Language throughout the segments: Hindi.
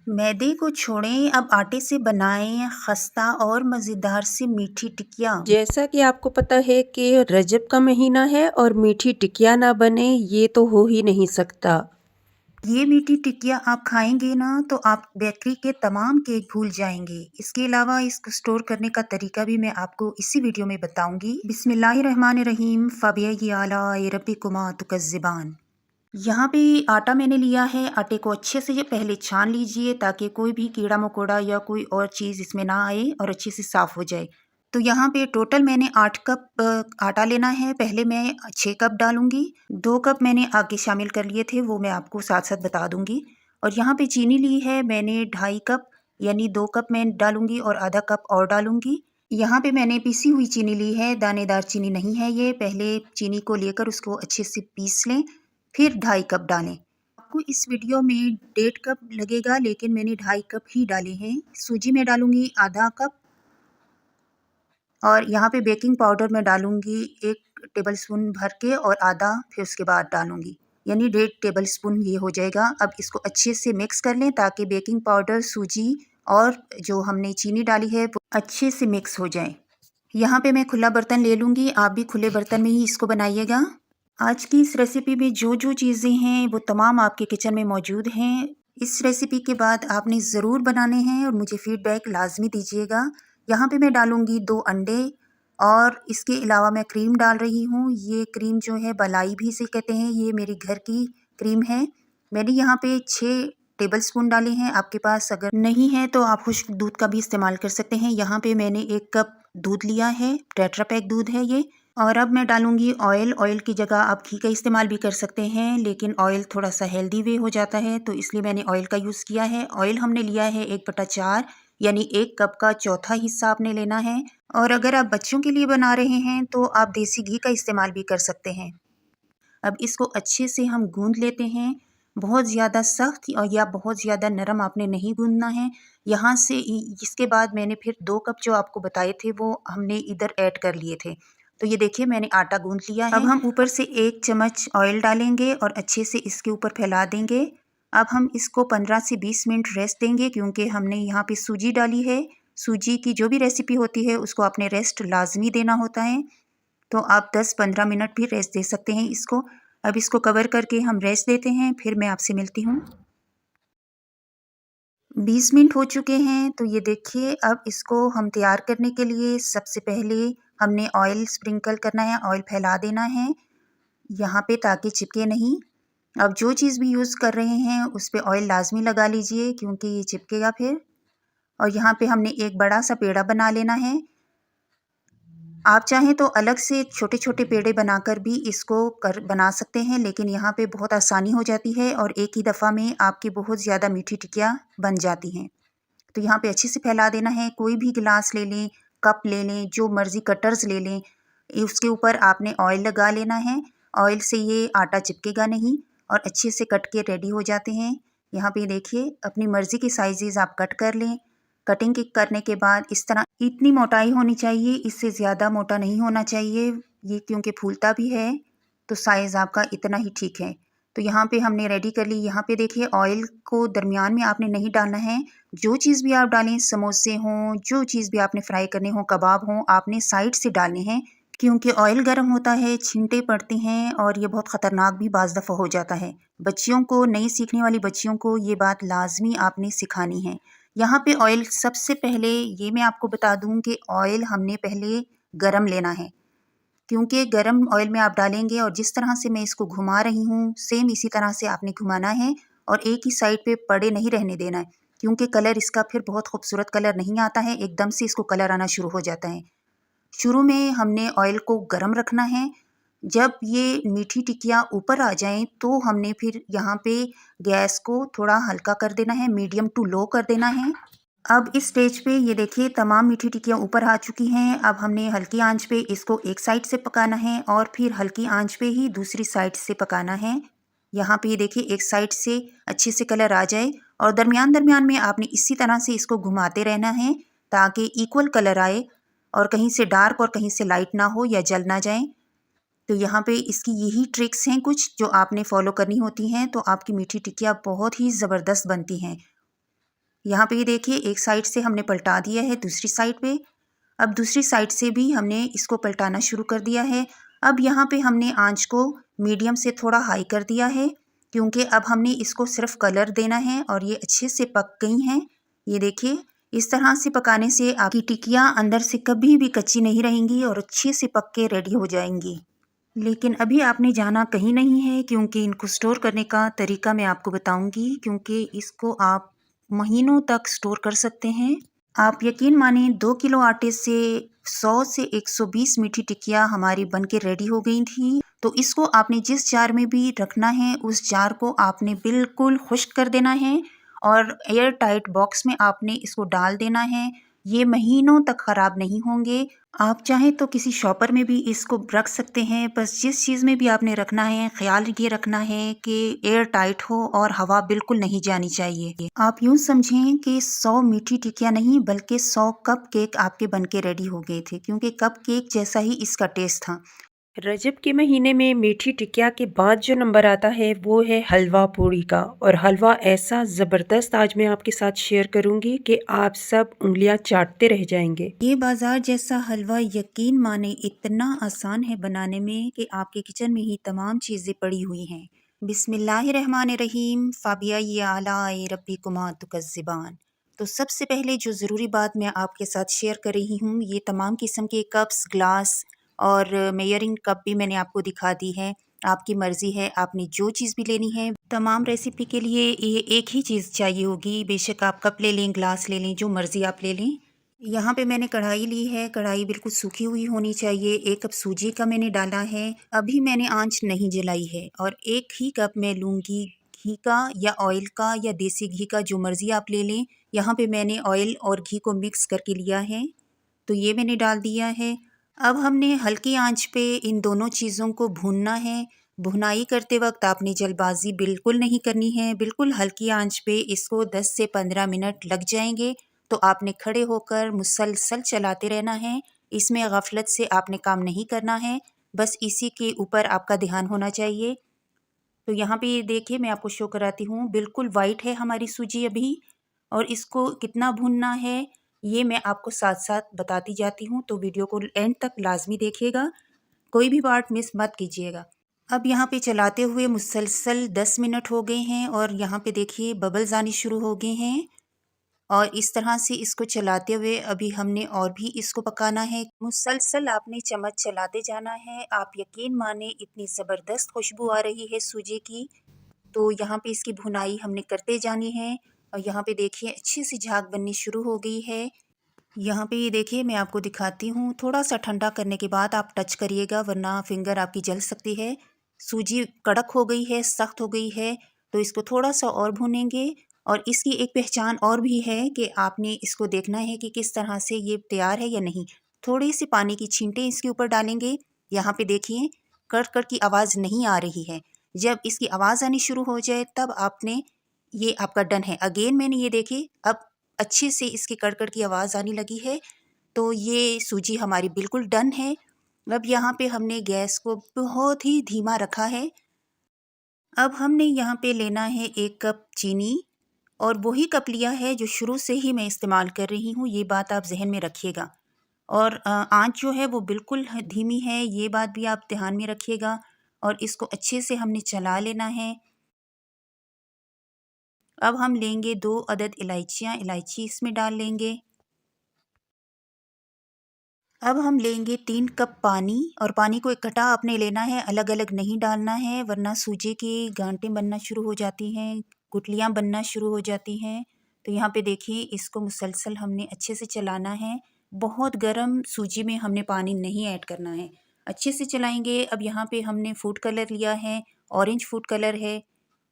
मैदे को छोड़ें, अब आटे से बनाएं खस्ता और मज़ेदार सी मीठी टिकिया। जैसा कि आपको पता है कि रजब का महीना है और मीठी टिकिया ना बने ये तो हो ही नहीं सकता। ये मीठी टिकिया आप खाएंगे ना तो आप बेकरी के तमाम केक भूल जाएंगे। इसके अलावा इसको स्टोर करने का तरीका भी मैं आपको इसी वीडियो में बताऊंगी। बिस्मिल्लाहिर्रहमानिर्रहीम फ़बिय्यि आला रब्बिकुमा तुकज़्ज़िबान। यहाँ पे आटा मैंने लिया है। आटे को अच्छे से पहले छान लीजिए ताकि कोई भी कीड़ा मकोड़ा या कोई और चीज़ इसमें ना आए और अच्छे से साफ़ हो जाए। तो यहाँ पे टोटल मैंने 8 कप आटा लेना है। पहले मैं 6 कप डालूँगी। 2 कप मैंने आगे शामिल कर लिए थे, वो मैं आपको साथ-साथ बता दूँगी। और यहाँ पे चीनी ली है मैंने 2.5 कप, यानी 2 कप मैं डालूँगी और आधा कप और डालूँगी। यहाँ पे मैंने पिसी हुई चीनी ली है, दानेदार चीनी नहीं है ये। पहले चीनी को लेकर उसको अच्छे से पीस लें, फिर 2.5 कप डालें। आपको इस वीडियो में 1.5 कप लगेगा, लेकिन मैंने 2.5 कप ही डाले हैं। सूजी में डालूँगी आधा कप और यहाँ पे बेकिंग पाउडर मैं डालूँगी 1 टेबलस्पून भर के और आधा फिर उसके बाद डालूँगी, यानी 1.5 टेबलस्पून ये हो जाएगा। अब इसको अच्छे से मिक्स कर लें ताकि बेकिंग पाउडर, सूजी और जो हमने चीनी डाली है वो अच्छे से मिक्स हो जाए। यहाँ पे मैं खुला बर्तन ले लूँगी, आप भी खुले बर्तन में ही इसको बनाइएगा। आज की इस रेसिपी में जो चीज़ें हैं वो तमाम आपके किचन में मौजूद हैं। इस रेसिपी के बाद आपने ज़रूर बनाने हैं और मुझे फ़ीडबैक लाज़मी दीजिएगा। यहाँ पे मैं डालूँगी 2 अंडे और इसके अलावा मैं क्रीम डाल रही हूँ। ये क्रीम जो है मलाई भी इसे कहते हैं, ये मेरी घर की क्रीम है। मैंने यहाँ पे 6 टेबलस्पून डाले हैं। आपके पास अगर नहीं है तो आप खुश्क दूध का भी इस्तेमाल कर सकते हैं। यहाँ पे मैंने 1 कप दूध लिया है, टेट्रा पैक दूध है ये। और अब मैं डालूँगी ऑयल। ऑयल की जगह आप घी का इस्तेमाल भी कर सकते हैं, लेकिन ऑयल थोड़ा-सा हेल्दी वे हो जाता है, तो इसलिए मैंने ऑयल का यूज़ किया है। ऑयल हमने लिया है 1/4, यानी 1 कप का चौथा हिस्सा आपने लेना है। और अगर आप बच्चों के लिए बना रहे हैं, तो आप देसी घी का इस्तेमाल भी कर सकते हैं। अब इसको अच्छे से हम गूँध लेते हैं। बहुत ज़्यादा सख्त और या बहुत ज़्यादा नरम आपने नहीं गूँधना है। यहाँ से इसके बाद मैंने फिर 2 कप जो आपको बताए थे वो हमने इधर ऐड कर लिए थे। तो ये देखिए मैंने आटा गूँध लिया है। अब हम ऊपर से 1 चम्मच ऑयल डालेंगे और अच्छे से इसके ऊपर फैला देंगे। अब हम इसको 15 से 20 मिनट रेस्ट देंगे, क्योंकि हमने यहाँ पे सूजी डाली है। सूजी की जो भी रेसिपी होती है उसको आपने रेस्ट लाज़मी देना होता है। तो आप 10-15 मिनट भी रेस्ट दे सकते हैं इसको। अब इसको कवर करके हम रेस्ट देते हैं, फिर मैं आपसे मिलती हूँ। 20 मिनट हो चुके हैं, तो ये देखिए अब इसको हम तैयार करने के लिए सबसे पहले हमने ऑयल स्प्रिंकल करना है, ऑयल फैला देना है यहाँ पे ताकि चिपके नहीं। अब जो चीज़ भी यूज़ कर रहे हैं उस पे ऑयल लाज़मी लगा लीजिए, क्योंकि ये चिपकेगा फिर। और यहाँ पे हमने एक बड़ा सा पेड़ा बना लेना है। आप चाहें तो अलग से छोटे-छोटे पेड़े बनाकर भी इसको बना सकते हैं, लेकिन यहाँ पे बहुत आसानी हो जाती है और एक ही दफ़ा में आपकी बहुत ज़्यादा मीठी टिकिया बन जाती हैं। तो यहाँ पे अच्छे से फैला देना है। कोई भी गिलास ले लें, कप ले लें, जो मर्ज़ी कटर्स ले लें, उसके ऊपर आपने ऑयल लगा लेना है। ऑयल से ये आटा चिपकेगा नहीं और अच्छे से कट के रेडी हो जाते हैं। यहाँ पे देखिए अपनी मर्ज़ी के साइज़ेज़ आप कट कर लें। कटिंग के करने के बाद इस तरह इतनी मोटाई होनी चाहिए, इससे ज़्यादा मोटा नहीं होना चाहिए। ये क्योंकि फूलता भी है, तो साइज़ आपका इतना ही ठीक है। तो यहाँ पे हमने रेडी कर ली। यहाँ पे देखिए ऑयल को दरमियान में आपने नहीं डालना है। जो चीज़ भी आप डालें, समोसे हों, जो चीज़ भी आपने फ्राई करने हों, कबाब हों, आपने साइड से डालने हैं, क्योंकि ऑयल गर्म होता है, छींटे पड़ती हैं और ये बहुत ख़तरनाक भी बाज़ दफ़ा हो जाता है। बच्चियों को, नई सीखने वाली बच्चियों को ये बात लाज़मी आपने सिखानी है। यहाँ पे ऑयल सबसे पहले ये मैं आपको बता दूँ कि ऑयल हमने पहले गरम लेना है, क्योंकि गरम ऑयल में आप डालेंगे और जिस तरह से मैं इसको घुमा रही हूँ, सेम इसी तरह से आपने घुमाना है और एक ही साइड पे पड़े नहीं रहने देना है, क्योंकि कलर इसका फिर बहुत खूबसूरत कलर नहीं आता है, एकदम से इसको कलर आना शुरू हो जाता है। शुरू में हमने ऑयल को गरम रखना है। जब ये मीठी टिकिया ऊपर आ जाएँ, तो हमने फिर यहाँ पे गैस को थोड़ा हल्का कर देना है, मीडियम टू लो कर देना है। अब इस स्टेज पे ये देखिए तमाम मीठी टिक्कियाँ ऊपर आ चुकी हैं। अब हमने हल्की आंच पे इसको एक साइड से पकाना है और फिर हल्की आंच पे ही दूसरी साइड से पकाना है। यहाँ पे ये देखिए एक साइड से अच्छे से कलर आ जाए और दरमियान-दरमियान में आपने इसी तरह से इसको घुमाते रहना है ताकि इक्वल कलर आए और कहीं से डार्क और कहीं से लाइट ना हो या जल ना जाए। तो यहाँ पे इसकी यही ट्रिक्स हैं कुछ जो आपने फॉलो करनी होती हैं, तो आपकी मीठी टिक्कियाँ बहुत ही ज़बरदस्त बनती हैं। यहाँ पे ये देखिए एक साइड से हमने पलटा दिया है दूसरी साइड पे। अब दूसरी साइड से भी हमने इसको पलटाना शुरू कर दिया है। अब यहाँ पे हमने आंच को मीडियम से थोड़ा हाई कर दिया है, क्योंकि अब हमने इसको सिर्फ कलर देना है और ये अच्छे से पक गई हैं। ये देखिए इस तरह से पकाने से आपकी टिकियाँ अंदर से कभी भी कच्ची नहीं रहेंगी और अच्छे से पक के रेडी हो जाएंगी। लेकिन अभी आपने जाना कहीं नहीं है, क्योंकि इनको स्टोर करने का तरीका मैं आपको बताऊंगी, क्योंकि इसको आप महीनों तक स्टोर कर सकते हैं। आप यकीन माने 2 किलो आटे से 100 से 120 मीठी टिकिया हमारी बन के रेडी हो गई थी। तो इसको आपने जिस जार में भी रखना है उस जार को आपने बिल्कुल खुश्क कर देना है और एयर टाइट बॉक्स में आपने इसको डाल देना है। ये महीनों तक ख़राब नहीं होंगे। आप चाहें तो किसी शॉपर में भी इसको रख सकते हैं। बस जिस चीज़ में भी आपने रखना है ख्याल ये रखना है कि एयर टाइट हो और हवा बिल्कुल नहीं जानी चाहिए। आप यूँ समझें कि 100 मीठी टिकिया नहीं बल्कि 100 कप केक आपके बन के रेडी हो गए थे, क्योंकि कप केक जैसा ही इसका टेस्ट था। रजब के महीने में मीठी टिकिया के बाद जो नंबर आता है वो है हलवा पूड़ी का। और हलवा ऐसा ज़बरदस्त आज मैं आपके साथ शेयर करूंगी कि आप सब उंगलियां चाटते रह जाएंगे। ये बाजार जैसा हलवा यकीन माने इतना आसान है बनाने में कि आपके किचन में ही तमाम चीज़ें पड़ी हुई हैं। बिस्मिल्लाहिर्रहमानिर्रहीम फाबिया ये आलाए रब्बी कुमा तुकज़्ज़िबान। तो सबसे पहले जो ज़रूरी बात मैं आपके साथ शेयर कर रही हूँ, ये तमाम किस्म के कप्स, ग्लास और मेयरिंग कप भी मैंने आपको दिखा दी है। आपकी मर्ज़ी है, आपने जो चीज़ भी लेनी है। तमाम रेसिपी के लिए ये एक ही चीज़ चाहिए होगी, बेशक आप कप ले लें, ग्लास ले लें, जो मर्ज़ी आप ले लें। यहाँ पे मैंने कढ़ाई ली है, कढ़ाई बिल्कुल सूखी हुई होनी चाहिए। 1 कप सूजी का मैंने डाला है, अभी मैंने आंच नहीं जलाई है। और 1 ही कप मैं लूँगी घी का या ऑयल का या देसी घी का, जो मर्ज़ी आप ले लें। यहाँ पे मैंने ऑयल और घी को मिक्स करके लिया है, तो ये मैंने डाल दिया है। अब हमने हल्की आंच पे इन दोनों चीज़ों को भूनना है। भुनाई करते वक्त आपने जल्दबाजी बिल्कुल नहीं करनी है, बिल्कुल हल्की आंच पे इसको 10 से 15 मिनट लग जाएंगे। तो आपने खड़े होकर मुसलसल चलाते रहना है। इसमें गफलत से आपने काम नहीं करना है, बस इसी के ऊपर आपका ध्यान होना चाहिए। तो यहाँ पे ये देखिए मैं आपको शो कराती हूँ, बिल्कुल वाइट है हमारी सूजी अभी। और इसको कितना भूनना है ये मैं आपको साथ साथ बताती जाती हूँ, तो वीडियो को एंड तक लाजमी देखिएगा, कोई भी पार्ट मिस मत कीजिएगा। अब यहाँ पे चलाते हुए मुसलसल 10 मिनट हो गए हैं और यहाँ पे देखिए बबल्स आने शुरू हो गए हैं। और इस तरह से इसको चलाते हुए अभी हमने और भी इसको पकाना है। मुसलसल आपने चम्मच चलाते जाना है। आप यकीन माने इतनी ज़बरदस्त खुशबू आ रही है सूजी की। तो यहाँ पे इसकी भुनाई हमने करते जानी है। और यहाँ पे देखिए अच्छी सी झाग बननी शुरू हो गई है। यहाँ पे ये देखिए मैं आपको दिखाती हूँ, थोड़ा सा ठंडा करने के बाद आप टच करिएगा, वरना फिंगर आपकी जल सकती है। सूजी कड़क हो गई है, सख्त हो गई है, तो इसको थोड़ा सा और भूनेंगे। और इसकी एक पहचान और भी है कि आपने इसको देखना है कि किस तरह से ये तैयार है या नहीं। थोड़ी सी पानी की छींटें इसके ऊपर डालेंगे। यहाँ पे देखिए कड़ कड़ की आवाज़ नहीं आ रही है। जब इसकी आवाज़ आनी शुरू हो जाए तब आपने, ये आपका डन है। अगेन मैंने ये देखिए अब अच्छे से इसकी कड़कड़ की आवाज़ आने लगी है, तो ये सूजी हमारी बिल्कुल डन है। अब यहाँ पे हमने गैस को बहुत ही धीमा रखा है। अब हमने यहाँ पे लेना है 1 कप चीनी, और वही कप लिया है जो शुरू से ही मैं इस्तेमाल कर रही हूँ, ये बात आप जहन में रखिएगा। और आँच जो है वो बिल्कुल धीमी है, ये बात भी आप ध्यान में रखिएगा। और इसको अच्छे से हमने चला लेना है। अब हम लेंगे 2 अदद इलायचियाँ, इलायची इसमें डाल लेंगे। अब हम लेंगे 3 कप पानी, और पानी को इकट्ठा आपने लेना है, अलग अलग नहीं डालना है, वरना सूजी की गांठें बनना शुरू हो जाती हैं, गुठलियाँ बनना शुरू हो जाती हैं। तो यहाँ पे देखिए इसको मुसलसल हमने अच्छे से चलाना है। बहुत गर्म सूजी में हमने पानी नहीं ऐड करना है, अच्छे से चलाएंगे। अब यहाँ पे हमने फूड कलर लिया है, ऑरेंज फूड कलर है।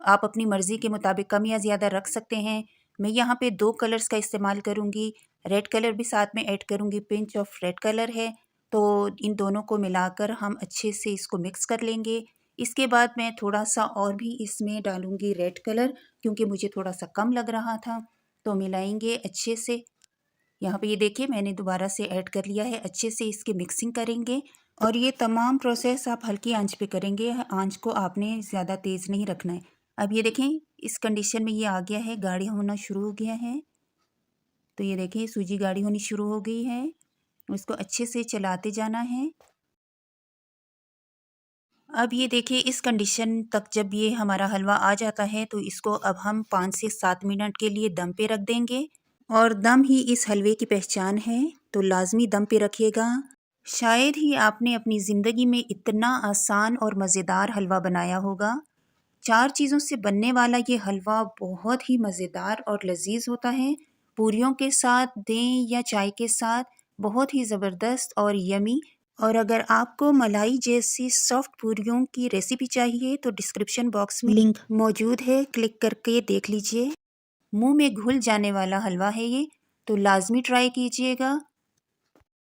आप अपनी मर्ज़ी के मुताबिक कम या ज़्यादा रख सकते हैं। मैं यहाँ पे 2 कलर्स का इस्तेमाल करूँगी, रेड कलर भी साथ में ऐड करूँगी, पिंच ऑफ रेड कलर है। तो इन दोनों को मिलाकर हम अच्छे से इसको मिक्स कर लेंगे। इसके बाद मैं थोड़ा सा और भी इसमें डालूँगी रेड कलर, क्योंकि मुझे थोड़ा सा कम लग रहा था। तो मिलाएंगे अच्छे से। यहाँ पे ये देखिए मैंने दोबारा से ऐड कर लिया है, अच्छे से इसकी मिक्सिंग करेंगे। और ये तमाम प्रोसेस आप हल्की आंच पे करेंगे, आंच को आपने ज़्यादा तेज़ नहीं रखना है। अब ये देखें इस कंडीशन में ये आ गया है, गाढ़ा होना शुरू हो गया है। तो ये देखिए सूजी गाढ़ी होनी शुरू हो गई है। इसको अच्छे से चलाते जाना है। अब ये देखिए इस कंडीशन तक जब ये हमारा हलवा आ जाता है तो इसको अब हम 5 से 7 मिनट के लिए दम पे रख देंगे। और दम ही इस हलवे की पहचान है, तो लाजमी दम पे रखिएगा। शायद ही आपने अपनी ज़िंदगी में इतना आसान और मज़ेदार हलवा बनाया होगा। 4 चीज़ों से बनने वाला ये हलवा बहुत ही मज़ेदार और लजीज होता है। पूरियों के साथ दें या चाय के साथ, बहुत ही ज़बरदस्त और यमी। और अगर आपको मलाई जैसी सॉफ्ट पूरियों की रेसिपी चाहिए तो डिस्क्रिप्शन बॉक्स में लिंक मौजूद है, क्लिक करके देख लीजिए। मुंह में घुल जाने वाला हलवा है ये, तो लाजमी ट्राई कीजिएगा।